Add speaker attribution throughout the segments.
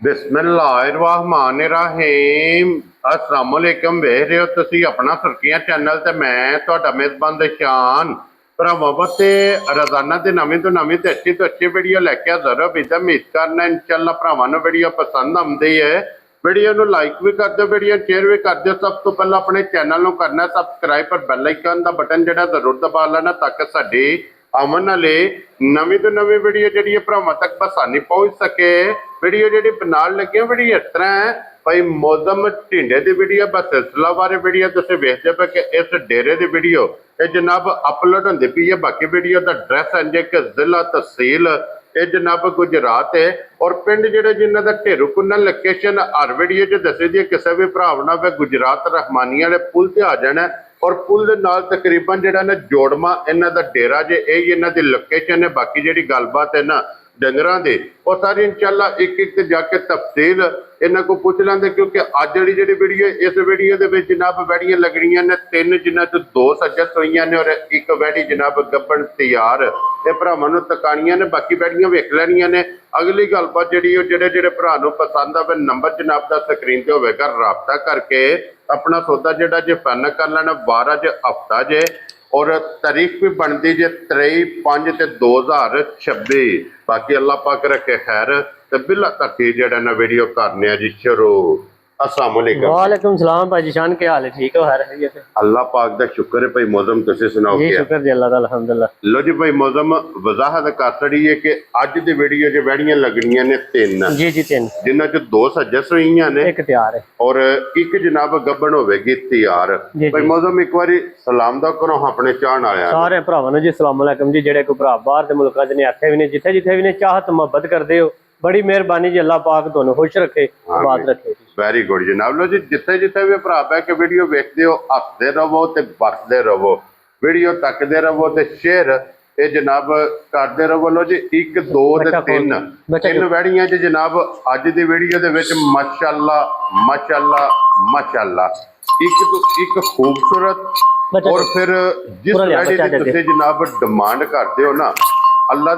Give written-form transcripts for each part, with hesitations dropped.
Speaker 1: बिस्मिल्लाहिर्रहमानिर्रहीम अस्सलाम वालेकुम। वेख रहे हो तुसी अपना सुर्खियां चैनल ते मैं तुहाडा मेजबान दशान भरावां वास्ते रोजाना दी नवीं तो अच्छी वीडियो लैके हाज़र हो। विद उम्मीद करना इंशाअल्लाह भरावां नूं वीडियो पसंद आउंदी है। वीडियो नूं लाइक भी कर दो, वीडियो शेयर भी कर दो। सब तो पहला अपने चैनल नूं करना सबसक्राइब पर बैल आइकन दा बटन जिहड़ा जरूर दबा लेना ताकि साडी आवन वाली नवीं तो नवीं वीडियो जी भरावां तक आसानी पहुंच सके। वीडियो जी बनाने लगे वीडियो इस तरह है भाई मौजम ढिंडे की वीडियो बस सिलसिला बारे वीडियो तुम वेखते पे कि इस डेरे की वीडियो ये जनाब अपलोड होंगी पी है। बाकी वीडियो का एड्रैस है जी कि जिला तहसील ये जनाब गुजरात है और पिंड जोड़े जिन्हों का ढेरू कुन्नन लोकेशन हर वीडियो च दसी दी किसी भी भरा ना गुजरात रहमानी वाले पुल से आ जाना और पुल के नाल तकरीबन जो ना जोड़मा इन्हों का डेरा जे यही इन्हों की लोकेशन है। बाकी जी गलबात है ना डंगरां दी वो सारी इंशाअल्लाह एक एक जाके तफसील इन्हों को पूछ लेंगे क्योंकि अज जी वीडियो इस वीडियो के जनाब वैड़ियां लगनियां ने तीन जिन्हों चो दो सजत हुई ने और एक वैड़ी जनाब गब्बन तैयार ये भरावां नूं तकानियां ने। बाकी वैड़ियां वेख लैनियां ने। अगली गलबात जी जेडे भरा नूं पसंद आवे नंबर जनाब का स्क्रीन पर होगा राबता करके अपना सौदा जोड़ा जे फाइनल कर लेना। 12 च हफ्ता जे और तारीख भी बनती जे 23/5/2026। बाकी अल्लाह पाक रखे खैर तो बिला तक जरा ना वीडियो करने जी शुरू। अस्सलाम वालेकुम।
Speaker 2: वालेकुम सलाम भाई जान के हाल है? ठीक हो हर है?
Speaker 1: अल्लाह पाक दा शुक्र है भाई मौजम तुसी सुनाओ
Speaker 2: जी
Speaker 1: क्या?
Speaker 2: शुक्र जी अल्लाह दा अल्हम्दुलिल्लाह।
Speaker 1: लो जी भाई मौजम वजाहत कर छड़ी है कि अज दी वीडियो च वैड़ियां लगनियां ने तीन
Speaker 2: जी जी तीन
Speaker 1: जिन्हां च दो सजस हुई ने
Speaker 2: एक तैयार है
Speaker 1: और एक जनाब गब्बन होगी तैयार। भाई मौजम एक बार सलाम दा करो अपने चाहण वाले
Speaker 2: सारे भरावां नूं जी अस्सलाम वालेकुम जी। जेडे कोई भरा बाहर दे मुल्कां च ने इत्थे भी ने जिथे जिथे भी ने चाहत मुहब्बत करदे हो बड़ी मेहरबानी जी। अल्लाह पाक तुहानूं खुश रखे बात रखे।
Speaker 1: वेरी गुड जनाब। लो जी जिथे जिथे भी भरा पै के वीडियो वेखते हो हसते रहो तो बसते रहो वीडियो तकते रहो तो शेयर ये जनाब करते रहो। लो जी एक दो ते तीन तीन वैड़ियां च जनाब अज की वीडियो दे विच माशाअल्लाह माशाअल्लाह माशाअल्लाह एक तो एक खूबसूरत और फिर जिस वैड़ी की तुसीं जनाब डिमांड करते हो ना अल्लाह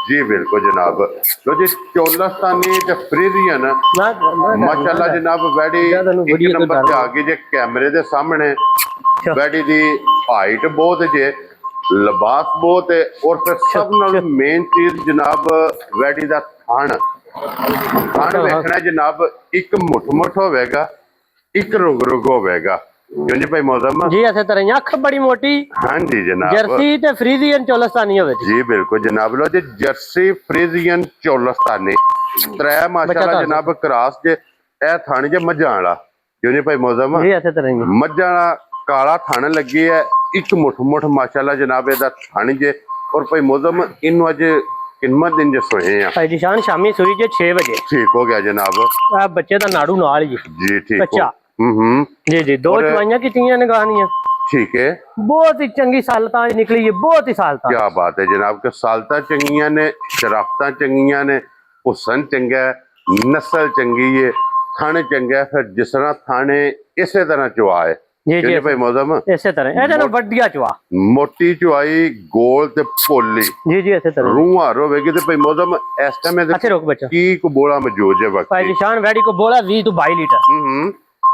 Speaker 1: जी बिल्कुल जनाब। लो जी चोलस्तानी ते फ्रीजियन माशाअल्लाह जनाब वैड़ी एक नंबर पे आ गई जे कैमरे दे सामने। वैड़ी दी हाइट बहुत जे लिबास बहुत है और फिर सब नाल मेन चीज जनाब वैड़ी दा थान थान वेखना जनाब एक मुठ मुठ होवेगा एक रुग रुग होवेगा। क्यों जी भाई मौजम
Speaker 2: जी ऐसे तरह अख बड़ी मोटी। हाँ
Speaker 1: जी जनाब
Speaker 2: जर्सी ते फ्रीजियन चोलस्तानी होवे
Speaker 1: जी बिल्कुल जनाब। लो जी जर्सी फ्रीजियन चोलस्तानी त्रै माशाअल्लाह जनाब क्रॉस जे ए थान जे मज्जां वाला। क्यों जी भाई मौजम
Speaker 2: जी ऐसे तरह
Speaker 1: मज्जां वाला काला थान लगी है एक मुठ मुठ माशाअल्लाह जनाब एदा थान जे और भाई मौजम इनू अज किन्ना दिन जे सोए हैं
Speaker 2: भाई जी शान शामी सोई जे 6 बजे
Speaker 1: ठीक हो गया जनाब।
Speaker 2: बच्चे दा नाड़ू नाल जी
Speaker 1: ठीक
Speaker 2: बच्चा जी जी दो चवाइयां कीतियां ने गानियां ठीक है। बहुत ही चंगी सालता निकली है बहुत ही सालता।
Speaker 1: क्या बात है जनाब के सालता चंगियां ने शराफता चंगियां ने हुसन चंगा है नस्ल चंगी है थाने चंगा है। फिर जिस तरह थाने इसे तरह चुआ है
Speaker 2: जी जी
Speaker 1: भाई मौजम
Speaker 2: इसे तरह ए वड्डिया चुआ
Speaker 1: मोटी चुआई गोल ते पोली
Speaker 2: जी जी इसे तरह
Speaker 1: रूह हार होगी तो भाई मौजम इस टाइम
Speaker 2: अच्छे रोक बच्चा
Speaker 1: की को बोला मौजूद है वक्त
Speaker 2: भाई निशान वैड़ी को बोला 20 तो 22 लीटर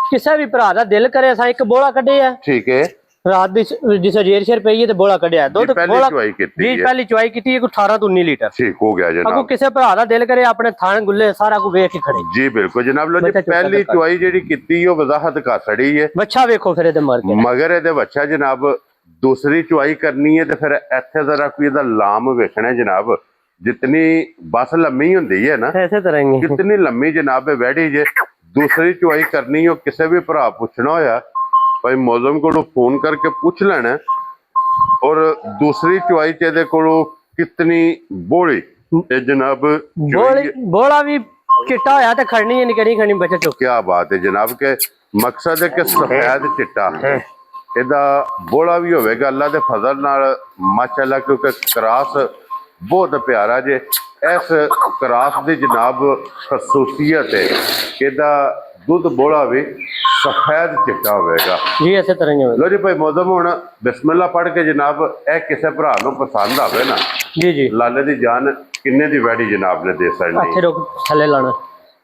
Speaker 2: किसी भी भरा दा दिल करे असां एक बोला कढे है ठीक है रात दी जिस जेर शेर पई है ते बोला कढया दुध बोला जी पहली चुआई कीती 18 तो 19 लीटर ठीक हो गया जनाब। अगो किसी भरा दा दिल करे अपने थान गुल्ले सारा को वेख के खड़े जी बिल्कुल जनाब। लो जी पहली चुआई जेडी कीती ओ वजाहत कर छड़ी है बच्चा वेखो फिर इहदे मर के मगर इहदे बच्चा जनाब दूसरी चुआई करनी है तो फिर इत्थे जरा कोई इहदा लाम वेखना है जनाब जितनी बस लम्मी हुंदी है ना ऐसे तरह कितनी लम्मी जनाब वैड़ी जे दूसरी चुआई करनी हो किसी भी भरा पूछना होया भाई मौजम को फोन करके पूछ लेना और दूसरी चुआई चेदे को कितनी बोली जनाब बोला भी चिट्टा होया तो खड़नी है निकली खड़नी बच्चा चुप। क्या बात है जनाब के मकसद है कि सफेद चिट्टा एदा बोला भी होगा अल्लाह के फजल नाल माशाअल्लाह क्योंकि क्रॉस बहुत प्यारा जे इस क्रॉस की जनाब खसूसियत है एदा दुध बोला भी सफेद चिट्टा होगा जी ऐसे तरह। लो जी भाई मौजम हुण बिस्मिल्लाह पढ़ के जनाब ए किसी भरा नूं पसंद आवे ना जी जी लाले दी जान
Speaker 1: ਕਿੰਨੇ ਦੀ ਵੈੜੀ ਜਨਾਬ ਨੇ ਦੇ ਸਕਣੀ?
Speaker 2: ਇੱਥੇ ਰੁਕ ਥੱਲੇ ਲਾਣਾ।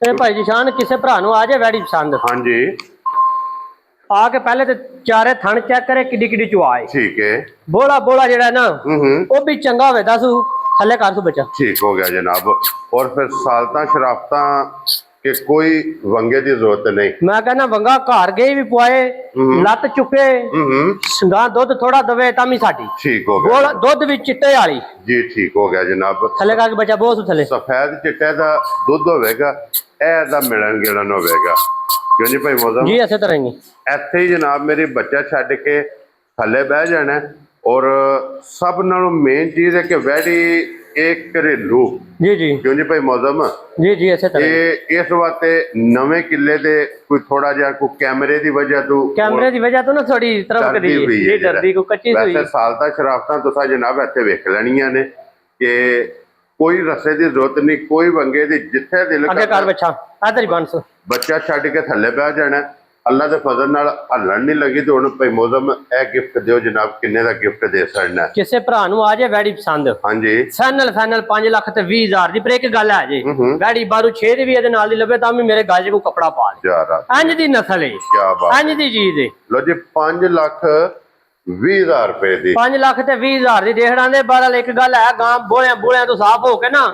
Speaker 2: ਇਹ ਭਾਈ ਜੀ ਸ਼ਾਨ ਕਿਸੇ ਭਰਾ ਨੂੰ ਆ ਜਾਏ ਵੈੜੀ ਪਸੰਦ,
Speaker 1: ਹਾਂਜੀ
Speaker 2: ਆ ਕੇ ਪਹਿਲੇ ਤੇ ਚਾਰੇ ਥਣ ਚੈੱਕ ਕਰੇ ਕਿੱਡੀ ਕਿੱਡੀ ਚੁਆਏ।
Speaker 1: ਠੀਕ ਹੈ।
Speaker 2: ਬੋਲਾ ਜਿਹੜਾ ਨਾ ਉਹ ਵੀ ਚੰਗਾ ਹੋਵੇ, ਦੱਸੂ ਥੱਲੇ ਕਰ ਤੂੰ ਬੱਚਾ।
Speaker 1: ਠੀਕ ਹੋ ਗਿਆ ਜਨਾਬ। ਔਰ ਫਿਰ ਸਾਲਤਾਂ ਸ਼ਰਾਫਤਾਂ ਕਿ ਕੋਈ ਵੰਗੇ ਦੀ ਜ਼ਰੂਰਤ ਨਹੀਂ।
Speaker 2: ਮੈਂ ਕਹਿੰਦਾ ਵੰਗਾ ਘਰ ਗਏ ਵੀ ਪੁਆਏ, ਲੱਤ ਚੁੱਕੇ ਗਾਂ ਦੁੱਧ ਥੋੜਾ ਦਵੇ ਤਾਂ ਵੀ ਸਾਡੀ।
Speaker 1: ਠੀਕ ਹੋ ਗਿਆ।
Speaker 2: ਬੋਲ ਦੁੱਧ ਵੀ ਚਿੱਟੇ ਵਾਲੀ
Speaker 1: ਜੀ ਠੀਕ ਹੋ ਗਿਆ ਜਨਾਬ।
Speaker 2: ਥੱਲੇ ਕਰਕੇ ਬੱਚਾ ਬਹੁਤ ਥੱਲੇ
Speaker 1: ਸਫੈਦ ਚਿੱਟੇ ਦਾ ਦੁੱਧ ਹੋਵੇਗਾ, ਇਹ ਦਾ ਮਿਲਣ ਗਿਲਣ ਹੋਵੇਗਾ, ਕਿਉਂ ਜੀ ਭਾਈ ਮੌਜ਼ਮ?
Speaker 2: ਜੀ ਇਸੇ ਤਰ੍ਹਾਂ ਹੀ
Speaker 1: ਇੱਥੇ ਹੀ ਜਨਾਬ ਮੇਰੀ ਬੱਚਾ ਛੱਡ ਕੇ ਥੱਲੇ ਬਹਿ ਜਾਣਾ। ਔਰ ਸਭ ਨਾਲੋਂ ਮੇਨ ਚੀਜ਼ ਹੈ ਕਿ ਵੈੜੀ ਇੱਕ ਘਰੇਲੂ।
Speaker 2: ਜੀ ਜੀ
Speaker 1: ਕਿਉਂ ਜੀ ਭਾਈ ਮੌਜ਼ਮ?
Speaker 2: ਜੀ ਜੀ ਇਸੇ ਤਰ੍ਹਾਂ
Speaker 1: ਇਹ ਇਸ ਵਾਸਤੇ ਨਵੇਂ ਕਿੱਲੇ ਦੇ ਕੋਈ ਥੋੜਾ ਜਿਹਾ ਕੋਈ ਕੈਮਰੇ ਦੀ ਵਜ੍ਹਾ ਤੋਂ
Speaker 2: ਨਾ ਥੋੜੀ ਤਰਫਕਦੀ ਜੀ, ਡਰਦੀ ਕੋ ਕੱਚੀ ਹੋਈ।
Speaker 1: ਵੈਸੇ ਸਾਲਤਾ ਸ਼ਰਾਫਤਾਂ ਤੁਸੀਂ ਜਨਾਬ ਇੱਥੇ ਵੇਖ ਲੈਣੀਆਂ ਨੇ ਕਿ ਕੋਈ ਰਸੇ ਦੀ ਜ਼ਰੂਰਤ ਨਹੀਂ, ਕੋਈ ਵੰਗੇ ਦੀ, ਜਿੱਥੇ ਦਿਲ
Speaker 2: ਅੱਗੇ ਕਰ ਬੱਚਾ ਆ ਤੇਰੀ ਬੰਸ
Speaker 1: ਬੱਚਾ ਛੱਡ ਕੇ ਥੱਲੇ ਬਹਿ ਜਾਣਾ। ਅੱਲਾ ਦੇ ਫਜ਼ਲ ਨਾਲ ਹੱਲਣ ਨਹੀਂ ਲੱਗੀ ਤੇ ਹੁਣ ਭਾਈ ਮੌਜ਼ਮ ਇਹ ਗਿਫਟ ਦਿਓ ਜਨਾਬ। ਕਿੰਨੇ ਦਾ ਗਿਫਟ ਦੇ ਸਕਣਾ?
Speaker 2: ਕਿਸੇ ਭਰਾ ਨੂੰ ਆ ਜਾਏ ਵੈੜੀ ਪਸੰਦ,
Speaker 1: ਹਾਂਜੀ
Speaker 2: ਫਾਈਨਲ 5 ਲੱਖ ਤੇ 20,000 ਦੀ। ਪਰ ਇੱਕ ਗੱਲ ਹੈ ਜੀ, ਵੈੜੀ ਬਾਰੂ 6 ਦੀ ਵੀ ਇਹਦੇ ਨਾਲ ਦੀ ਲੱਭੇ ਤਾਂ ਵੀ ਮੇਰੇ ਗਾਜੇ ਕੋ ਕੱਪੜਾ ਪਾ ਲੈ। ਇੰਜ ਦੀ ਨਸਲ ਹੈ,
Speaker 1: ਕੀ ਬਾਤ,
Speaker 2: ਇੰਜ ਦੀ ਚੀਜ਼ ਹੈ।
Speaker 1: ਲੋ ਜੀ 5,20,000 ਰੁਪਏ ਦੀ,
Speaker 2: 5 ਲੱਖ ਤੇ 20,000 ਦੀ ਦੇਖੜਾਂ ਦੇ। ਬਾਹਰ ਇੱਕ ਗੱਲ ਹੈ, ਗਾਂ ਬੋਲਿਆਂ ਤੋਂ ਸਾਫ਼ ਹੋ ਕੇ ਨਾ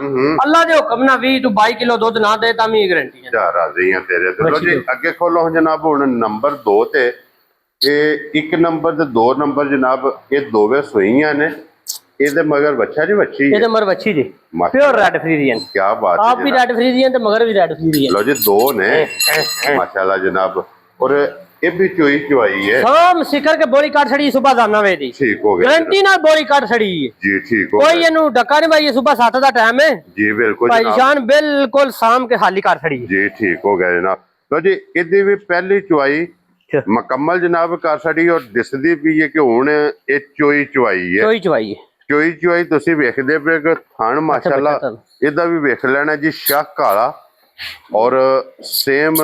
Speaker 2: ਅੱਲਾ ਦੇ ਹੁਕਮ ਨਾਲ 20 ਤੋਂ 22 ਕਿਲੋ ਦੁੱਧ ਨਾ ਦੇ ਤਾਂ ਵੀ ਗਰੰਟੀ ਹੈ।
Speaker 1: ਜਾ ਰਾਜ਼ੀ ਆ ਤੇਰੇ ਤੇ। ਲੋ ਜੀ ਅੱਗੇ ਖੋਲੋ ਜਨਾਬ। ਹੁਣ ਨੰਬਰ 2 ਤੇ ਇਹ 1 ਨੰਬਰ ਤੇ 2 ਨੰਬਰ ਜਨਾਬ, ਇਹ ਦੋਵੇਂ ਸੂਈਆਂ ਨੇ। ਇਹਦੇ ਮਗਰ ਬੱਚਾ ਜੀ ਬੱਚੀ,
Speaker 2: ਇਹਦੇ ਮਗਰ ਬੱਚੀ ਜੀ, ਪਿਓਰ ਰੈਡ ਫਰੀਜ਼ੀਅਨ।
Speaker 1: ਕੀ ਬਾਤ ਹੈ,
Speaker 2: ਆਪ ਵੀ ਰੈਡ ਫਰੀਜ਼ੀਅਨ ਤੇ ਮਗਰ ਵੀ ਰੈਡ ਫਰੀਜ਼ੀਅਨ।
Speaker 1: ਲੋ ਜੀ 2 ਨੇ ਮਾਸ਼ਾਅੱਲਾ ਜਨਾਬ। ਔਰ ਇਹ ਵੀ ਚੁਆਈ ਹੈ।
Speaker 2: ਸਾਮ ਸਿਕਰ ਕੇ ਬੋਲੀ ਕੱਟ ਛੜੀ ਸੁਬह ਦਾਨਾ ਵੇ ਦੀ।
Speaker 1: ਠੀਕ ਹੋ ਗਿਆ,
Speaker 2: ਗਾਰੰਟੀ ਨਾਲ ਬੋਲੀ ਕੱਟ ਛੜੀ
Speaker 1: ਜੀ। ਠੀਕ ਹੋ
Speaker 2: ਕੋਈ ਇਹਨੂੰ ਡੱਕਾ ਨਹੀਂ ਭਾਈ, ਸੁਬह 7 ਦਾ ਟਾਈਮ ਹੈ
Speaker 1: ਜੀ। ਬਿਲकुल
Speaker 2: ਭਾਈ ਜਾਨ, ਬਿਲकुल शाम के खाली कर छड़ी
Speaker 1: जी। ठीक हो गया जनाब। तो जी ਇਹਦੀ ਵੀ ਪਹਿਲੀ ਚੁਆਈ ਮੁਕੰਮਲ ਜਨਾਬ ਕਰ ਛੜੀ। ਔਰ ਦਿਸਦੀ ਵੀ ਹੈ ਕਿ ਹੁਣ ਇਹ ਚੁਆਈ ਹੈ। ਚੁਆਈ ਤੁਸੀਂ ਵੇਖਦੇ ਪਏ ਕਿ ਥਣ ਮਾਸ਼ਾਅੱਲਾ ਇਹਦਾ ਵੀ ਵੇਖ ਲੈਣਾ ਜੀ। ਸ਼ਾਹ ਕਾਲਾ ਔਰ ਸੇਮ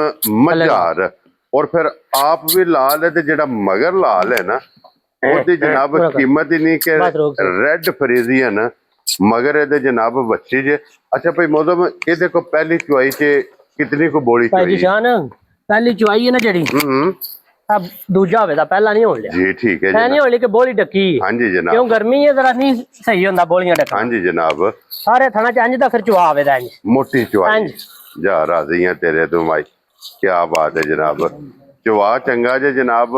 Speaker 1: ਮਝਾਰ। ਔਰ ਫਿਰ ਆਪ ਵੀ ਲਾਲ ਹੈ ਤੇ ਜਿਹੜਾ ਮਗਰ ਲਾਲ ਹੈ ਨਾ ਉਹਦੀ ਜਨਾਬ ਕੀਮਤ ਹੀ ਨਹੀਂ ਕਿ ਰੈਡ ਫਰੀਜ਼ੀਅਨ ਮਗਰ ਇਹਦੇ ਜਨਾਬ ਬੱਚੀ ਜੇ। ਅੱਛਾ ਭਾਈ ਮੌਜ਼ਮ, ਇਹਦੇ ਕੋ ਪਹਿਲੀ ਚੁਆਈ ਚ ਕਿਤਨੀ ਕੋ ਬੋਲੀ
Speaker 2: ਭਾਈ ਜਾਨ? ਪਹਿਲੀ ਚੁਆਈ ਹੈ ਨਾ ਜਿਹੜੀ, अब दूजा होवे दा पहला नहीं हो लिया
Speaker 1: जी। ठीक है,
Speaker 2: नहीं हो लिया कि बोली डकी।
Speaker 1: हाँ जी जनाब,
Speaker 2: क्यों गर्मी है जरा नहीं सही होंदा बोलियां डका।
Speaker 1: हाँ जी जनाब,
Speaker 2: सारे थाना च इंज दा फिर चुआ आवे दा इंज
Speaker 1: मोटी चुआ। जा राजी हैं तेरे तुम भाई, क्या बात है जनाब। चुआ चंगा जे जनाब,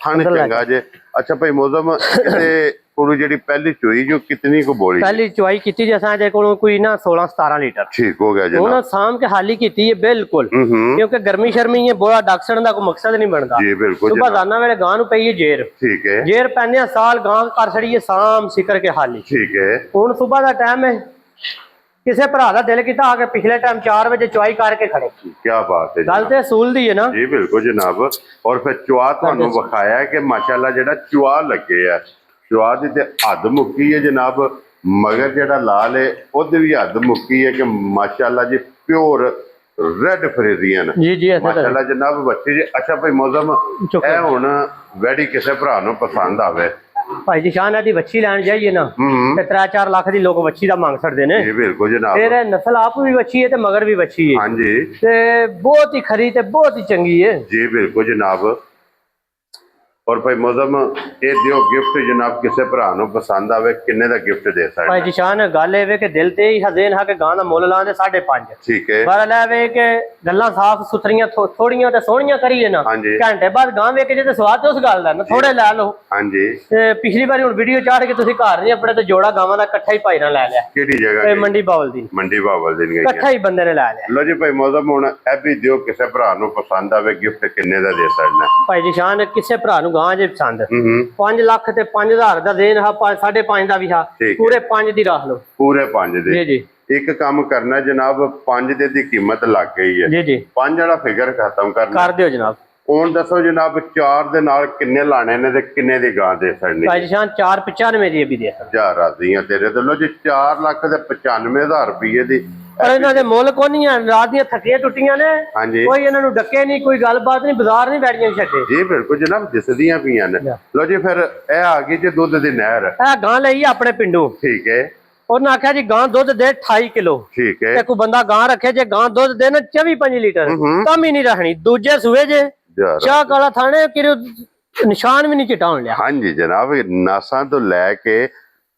Speaker 1: थन चंगा जे। अच्छा भाई मौजम, कोई जेडी पहली चुई जो कितनी को बोली?
Speaker 2: पहली चुआई कीती जे असां जे कोल कोई ना 16-17 लीटर।
Speaker 1: ठीक हो गया जनाब।
Speaker 2: हुन शाम के हाली कीती है बिल्कुल, क्योंकि गर्मी शर्मी है, बोला डाक्सण दा कोई मकसद नहीं बनदा जी। बिल्कुल सुबह दाना वेले गां नु पई है जेर। ठीक है, जेर पैने साल गां कर छड़ी है शाम सिकर के हाली। ठीक है, हुन सुबह दा टाइम है, किसे भरा दा दिल कीता आके पिछले टाइम 4 बजे चुआई करके खड़े। क्या बात है, गल ते असूल दी है ना जी। बिल्कुल जनाब। और फिर चुआ तुहानू विखाया है कि माशाअल्लाह जेड़ा चुआ लगे है, चुआ दी ते हद मुक्की है जनाब। मगर जेड़ा लाल है ओदी भी हद मुक्की है कि माशाअल्लाह जी प्योर रेड फ्रीजियन जी जी माशाअल्लाह जनाब बच्चे जी। अच्छा भाई मौजम, ए हुण वैडी किसे भरा नू पसंद आवे भाई जी शान दी बच्ची लैन जाइए ना ते 3-4 लाख दी लोग बच्ची दा मांग छड़दे ने। जी बिल्कुल जनाब। फिर नस्ल आप भी बच्ची है ते मगर भी बच्ची है। हां जी, ते बहुत ही खरी ते बहुत ही चंगी है जी। बिल्कुल जनाब। और भाई मौजम, ये दियो गिफ्ट जनाब किसे भरा नू पसंद आवे किन्ने दा गिफ्ट दे सकदे भाई जी शान? गल ए वे के दिल ते ही हज़ेन हा के गां दा मुੱਲ लांदे 5.5। ठीक है, पर ले वे के गल्लां साफ सुथरियां थोड़ियां ते सोहणियां करिए ना। घंटे बाद गां वे के जे ते स्वाद उस गल दा ना थोड़े ले लो। हां जी, ते पिछली बारी हुन वीडियो चाड़ के तुसी घर नहीं अपने ते जोड़ा गावां दा इकट्ठा ही भाईरा ले लिया। केड़ी जगह? मंडी बावल दी। मंडी बावल दी गई इकट्ठा ही बंदे ने ले लिया। लो जी भाई मौजम, हुन ए भी दियो किसे भरा नू पसंद आवे गिफ्ट किन्ने दा दे सकदे भाई जी शान? किसे भरा नू गां जे पसंद 5 ਲੱਖ ਤੇ 5000 ਦਾ ਦੇਣ हा, 5.5 ਦਾ ਵੀ हा, पूरे 5 ਦੀ ਰੱਖ ਲਓ। पूरे 5 ਦੇ जी जी। एक काम करना जनाब, 5 ਦੇ ਦੀ ਕੀਮਤ ਲੱਗ ਗਈ ਹੈ जी जी। 5 ਵਾਲਾ ਫਿਗਰ ਖਤਮ ਕਰਨਾ ਕਰ ਦਿਓ ਜਨਾਬ। ਹੁਣ ਦੱਸੋ ਜਨਾਬ 4 ਦੇ ਨਾਲ ਕਿੰਨੇ ਲਾਣੇ ਨੇ ਤੇ ਕਿੰਨੇ ਦੀ ਗਾਂ ਦੇ ਸਕਣੀ? ਭਾਈ ਜਾਨ 4.95 ਦੀ ਵੀ ਦੇ ਸਕਦਾ। ਜਾ ਰਾਜ਼ੀ ਆ ਤੇਰੇ ਤੇ। ਲੋ ਜੀ 4 ਲੱਖ ਤੇ 95,000 ਰੁਪਏ ਦੀ। ਪਰ ਇਹਨਾਂ ਦੇ ਮੁੱਲ ਕੋਈ ਨਹੀਂ, ਰਾਤ ਦੀਆਂ ਥੱਕੀਆਂ ਟੁੱਟੀਆਂ ਨੇ। ਹਾਂਜੀ, ਕੋਈ ਇਹਨਾਂ ਨੂੰ ਡੱਕੇ ਨਹੀਂ, ਕੋਈ ਗੱਲਬਾਤ ਨਹੀਂ, ਬਾਜ਼ਾਰ ਨਹੀਂ ਬੈਠੀਆਂ ਛੱਡੇ ਜੀ। ਬਿਲਕੁਲ ਜਨਾਬ, ਦਿਸਦੀਆਂ ਪਈਆਂ ਨੇ। ਲੋ ਜੀ ਫਿਰ ਇਹ ਆ ਗਈ ਜੇ ਦੁੱਧ ਦੀ ਨਹਿਰ। ਇਹ ਗਾਂ ਲਈ ਆਪਣੇ ਪਿੰਡੋਂ। ਠੀਕ ਹੈ, ਉਹਨਾਂ ਆਖਿਆ ਜੀ ਗਾਂ ਦੁੱਧ ਦੇ 28 ਕਿਲੋ।
Speaker 1: ਠੀਕ ਹੈ।
Speaker 2: ਤੇ ਕੋਈ ਬੰਦਾ ਗਾਂ ਰੱਖੇ ਜੇ ਗਾਂ ਦੁੱਧ ਦੇ ਨਾ 24-25 ਲੀਟਰ ਤਾਂ ਵੀ ਨਹੀਂ ਰੱਖਣੀ। ਦੂਜੇ ਸੂਏ ਜੇ ਚਾਹ ਕਾਲਾ ਥਾਣੇ ਕਿ ਨਿਸ਼ਾਨ ਵੀ ਨਹੀਂ ਚਟਾਉਣ ਲਿਆ।
Speaker 1: ਹਾਂਜੀ ਜਨਾਬ, ਨਾਸਾਂ ਤੋਂ ਲੈ ਕੇ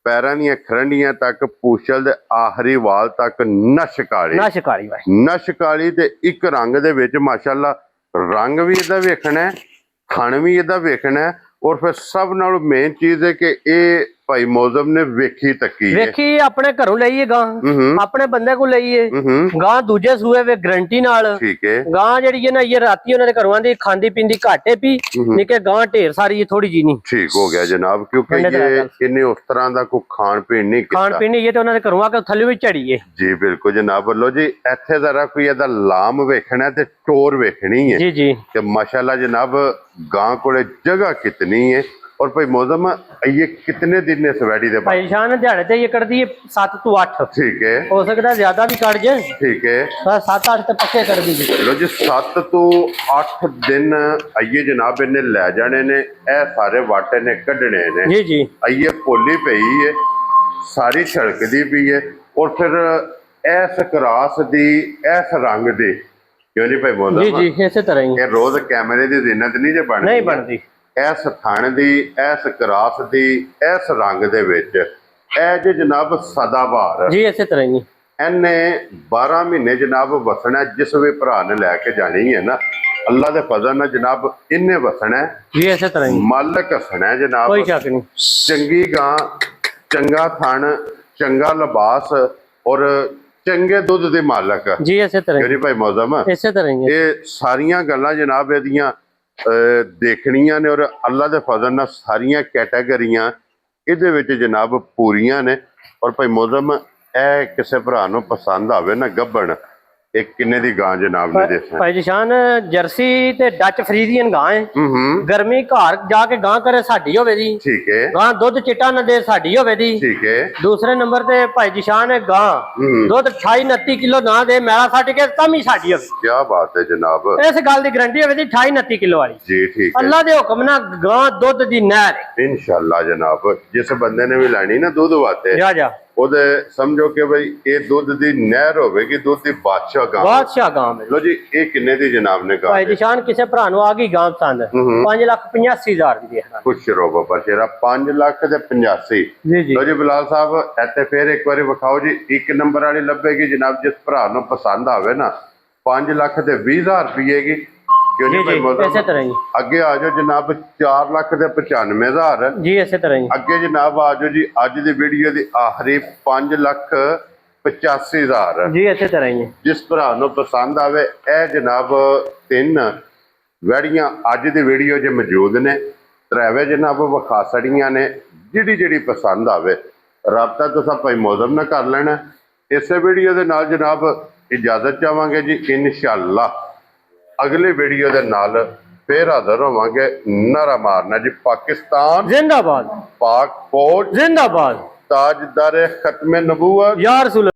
Speaker 1: ਪੈਰਾਂ ਦੀਆਂ ਖਰੰਡੀਆਂ ਤੱਕ, ਪੂਛਲ ਦੇ ਆਖਰੀ ਵਾਲ ਤੱਕ ਨਸ਼ਕਾਲੀ ਨਸ਼ਕਾਲੀ ਤੇ ਇੱਕ ਰੰਗ ਦੇ ਵਿੱਚ ਮਾਸ਼ਾਅੱਲਾ। ਰੰਗ ਵੀ ਇਹਦਾ ਵੇਖਣਾ, ਥਣ ਵੀ ਇਹਦਾ ਵੇਖਣਾ, ਔਰ ਫਿਰ ਸਭ ਨਾਲੋਂ ਮੇਨ ਚੀਜ਼ ਹੈ ਕਿ ਇਹ ਭਾਈ ਮੌਜ਼ਮ ਨੇ ਵੇਖੀ ਤੱਕੀ
Speaker 2: ਵੇਖੀ ਆਪਣੇ ਘਰੋਂ ਲਈਏ ਗਾਂ, ਆਪਣੇ ਬੰਦੇ ਕੋਲ ਲਈਏ ਗਾਂ। ਦੂਜੇ ਸੂਏ ਵੇ ਗਰੰਟੀ ਨਾਲ।
Speaker 1: ਠੀਕ ਹੈ।
Speaker 2: ਗਾਂ ਜਿਹੜੀ ਹੈ ਨਾ ਇਹ ਰਾਤੀ ਉਹਨਾਂ ਦੇ ਘਰੋਂ ਆਂਦੀ ਖਾਂਦੀ ਪੀਂਦੀ ਘਾਟੇ ਪੀ ਨਿੱਕੇ ਗਾਂ ਢੇਰ ਸਾਰੀ ਥੋੜੀ ਜੀ ਨਹੀਂ।
Speaker 1: ਠੀਕ ਹੋ ਗਿਆ ਜਨਾਬ, ਕਿਉਂਕਿ ਇਹਨੇ ਉਸ ਤਰ੍ਹਾਂ ਦਾ ਕੋਈ ਖਾਣ ਪੀਣ ਨਹੀਂ ਕੀਤਾ।
Speaker 2: ਖਾਣ ਪੀਣ ਨਹੀਂ ਇਹ ਤੇ ਉਹਨਾਂ ਦੇ ਘਰੋਂ ਆ ਕੇ ਥੱਲੇ ਵੀ ਝੜੀਏ। ਜੀ
Speaker 1: ਬਿਲਕੁਲ ਜਨਾਬ। ਵੱਲੋਂ ਜੀ ਇੱਥੇ ਜ਼ਰਾ ਕੋਈ ਇਹਦਾ ਲਾਮ ਵੇਖਣਾ ਤੇ ਟੋਰ ਵੇਖਣੀ ਹੈ।
Speaker 2: ਜੀ ਤੇ ਮਾਸ਼ਾਅੱਲਾ
Speaker 1: जनाब गां कोले जगह कितनी है और भाई मौसम ये कितने दिन ने सवैडी दे
Speaker 2: भाई शान दिहाड़े ते ये करदी है 7 to 8। ठीक है, हो सकता है ज्यादा भी कट जाए। ठीक है, 7-8 ते पक्के कर दी।
Speaker 1: लो जी 7 to 8 दिन आइए जनाब इन्हें ले जाने ने, ए सारे वाटे ने कढ़ने ने। जी जी आइए पोली पई है सारी छड़कदी पई है और फिर ऐस क्रास दी ऐस रंग दी क्यों नहीं भाई मौसम। जी जी इसी तरह ही रोज कैमरे दी जिन्नत नहीं जे बन नहीं बनती। इस थण दी, इस क्रास दी, इस रंग दे विच ए जे जनाब सदाबहार। जी इसी तरह ही इन्ने 12 महीने जनाब वसना। जिस भी भरा ने लैके जानी है ना, अल्लाह दे फजल नाल जनाब इन्ने वसना। जी इसी तरह ही मालक हसना है जनाब, कोई शक नहीं। चंगी गां, चंगा थण, चंगा लिबास और चंगे दुध दे मालक। जी इसे तरह भाई मौसम इसे तरह ये सारियां गल्लां जनाब एदियां देखणियां ने और अल्लाह दे फजल नाल सारियां कैटेगरियां इहदे विच जनाब पूरियां ने। और भाई मौसम ए किसे भरा नूं पसंद आवे ना गब्बन, एक किन्ने दी गां जनाब ने देखा भाई जिशान जर्सी ते डच फ्रीजियन गां है। गर्मी घर जाके गां करे साडी होवे दी। ठीक है, गां दुध चिट्टा ना दे साडी होवे दी। ठीक है। दूसरे नंबर ते भाई जिशान है गां दुध 28-29 किलो ना दे मैला सट के तम ही साडी होवे। क्या बात है जनाब, इस गल दी गारंटी होवे दी 28-29 किलो वाली। जी ठीक है, अल्लाह दे हुक्म ना गां दुध दी नहर इंशाअल्लाह जनाब। जिस बंदे ने भी लैनी ना दूध वास्ते जा ਉਹਦੇ ਸਮਝੋ ਕਿ ਬਈ ਇਹ ਦੁੱਧ ਦੀ ਨਹਿਰ ਹੋਵੇਗੀ, ਦੁੱਧ ਦੀ ਬਾਦਸ਼ਾਹ ਗਾਂ। ਲੋ ਜੀ ਇਹ ਕਿੰਨੇ ਦੀ ਜਨਾਬ ਨੇ ਗਾਂ? ਭਾਈ ਨਿਸ਼ਾਨ ਕਿਸੇ ਭਰਾ ਨੂੰ ਆ ਗਈ ਗਾਂ ਪਸੰਦ 5,85,000 ਦੀ ਹੈ। ਖੁਸ਼ ਰਹੋ ਬਾਬਾ ਸ਼ੇਰਾ 5,85,000। ਲੋ ਜੀ ਬਿਲਾਲ ਸਾਹਿਬ ਇੱਥੇ ਫੇਰ ਇੱਕ ਵਾਰੀ ਵਿਖਾਓ ਜੀ। ਇੱਕ ਨੰਬਰ ਵਾਲੀ ਲੱਭੇਗੀ ਜਨਾਬ, ਜਿਸ ਭਰਾ ਨੂੰ ਪਸੰਦ ਆਵੇ ਨਾ 5,20,000 ਰੁਪਏ ਦੀ। क्यों नहीं भाई मौसम तरह ही अगे आ जाओ जनाब 4,95,000। जी इसे तरह ही अगे जनाब आ जाओ जी अज दी वीडियो दी आखिरी 5,85,000। जी इसे तरह ही जिस भरा नूं पसंद आवे ए जनाब 3 वैड़ियां अज दी वीडियो च मौजूद ने। त्रैवे जनाब विखा छड़ियां ने, जिहड़ी पसंद आवे राबता तुसां भाई मौसम नाल कर लेना। इस वीडियो दे नाल जनाब इजाजत चाहांगे जी, इंशाअल्लाह अगले वीडियो दे नाल फिर हाजिर होवांगे। नारा मारना जी पाकिस्तान जिंदाबाद, पाक फौज जिंदाबाद, ताजदार खत्म नबूवत या रसूल।